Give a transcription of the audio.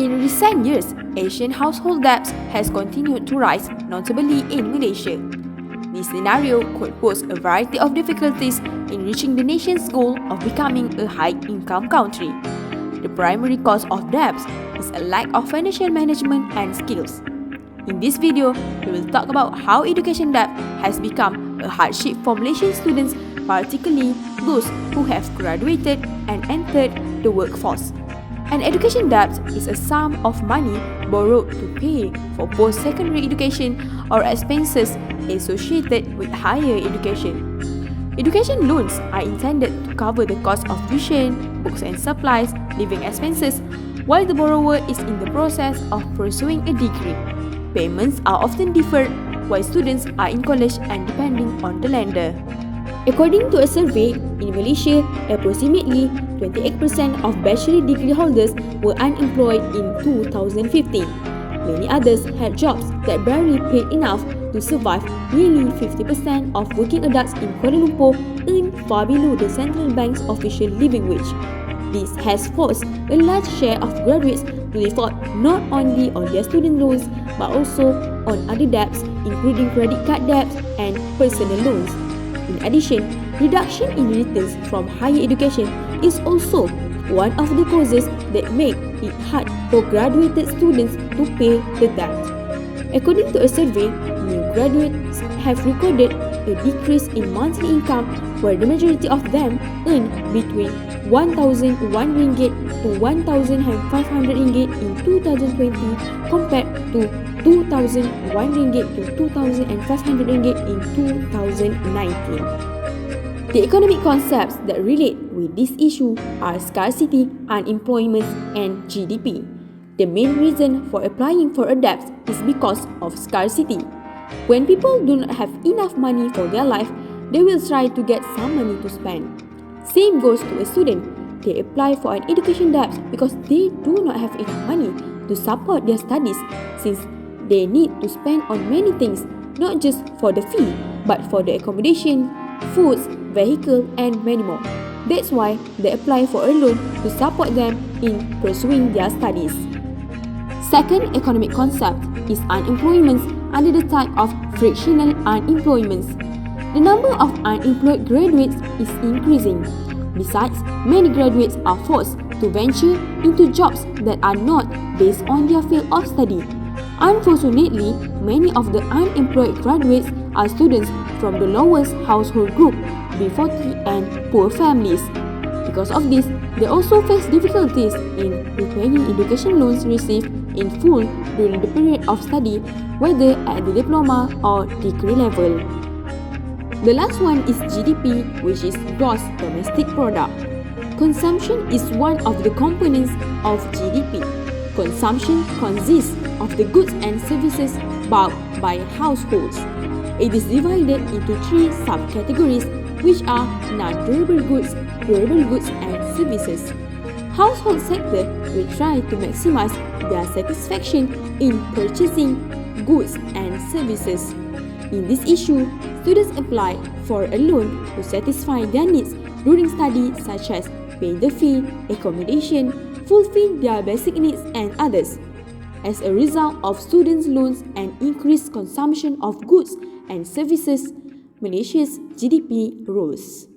In recent years, Asian household debts has continued to rise, notably in Malaysia. This scenario could pose a variety of difficulties in reaching the nation's goal of becoming a high-income country. The primary cause of debts is a lack of financial management and skills. In this video, we will talk about how education debt has become a hardship for Malaysian students, particularly those who have graduated and entered the workforce. An education debt is a sum of money borrowed to pay for post-secondary education or expenses associated with higher education. Education loans are intended to cover the cost of tuition, books and supplies, living expenses, while the borrower is in the process of pursuing a degree. Payments are often deferred while students are in college and depending on the lender. According to a survey, in Malaysia, approximately 28% of bachelor degree holders were unemployed in 2015. Many others had jobs that barely paid enough to survive. Nearly 50% of working adults in Kuala Lumpur earn far below the central bank's official living wage. This has forced a large share of graduates to default not only on their student loans but also on other debts, including credit card debts and personal loans. In addition, reduction in returns from higher education is also one of the causes that make it hard for graduated students to pay the debt. According to a survey, new graduates have recorded a decrease in monthly income, where the majority of them earn between 1,001 ringgit to 1,500 ringgit in 2020 compared to 2,001 ringgit to 2,500 ringgit in 2019. The economic concepts that relate with this issue are scarcity, unemployment, and GDP. The main reason for applying for a debt is because of scarcity. When people do not have enough money for their life, they will try to get some money to spend. Same goes to a student. They apply for an education debt because they do not have enough money to support their studies, since they need to spend on many things, not just for the fee, but for the accommodation, foods, vehicle, and many more. That's why they apply for a loan to support them in pursuing their studies. Second economic concept is unemployment under the type of frictional unemployment. The number of unemployed graduates is increasing. Besides, many graduates are forced to venture into jobs that are not based on their field of study. Unfortunately, many of the unemployed graduates are students from the lowest household group, B40 and poor families. Because of this, they also face difficulties in repaying education loans received in full during the period of study, whether at the diploma or degree level. The last one is GDP, which is Gross Domestic Product. Consumption is one of the components of GDP. Consumption consists of the goods and services bought by households. It is divided into three subcategories, which are non-durable goods, durable goods, and services. Household sector will try to maximize their satisfaction in purchasing goods and services. In this issue, students apply for a loan to satisfy their needs during study, such as pay the fee, accommodation, fulfill their basic needs, and others. As a result of students' loans and increased consumption of goods and services, Malaysia's GDP rose.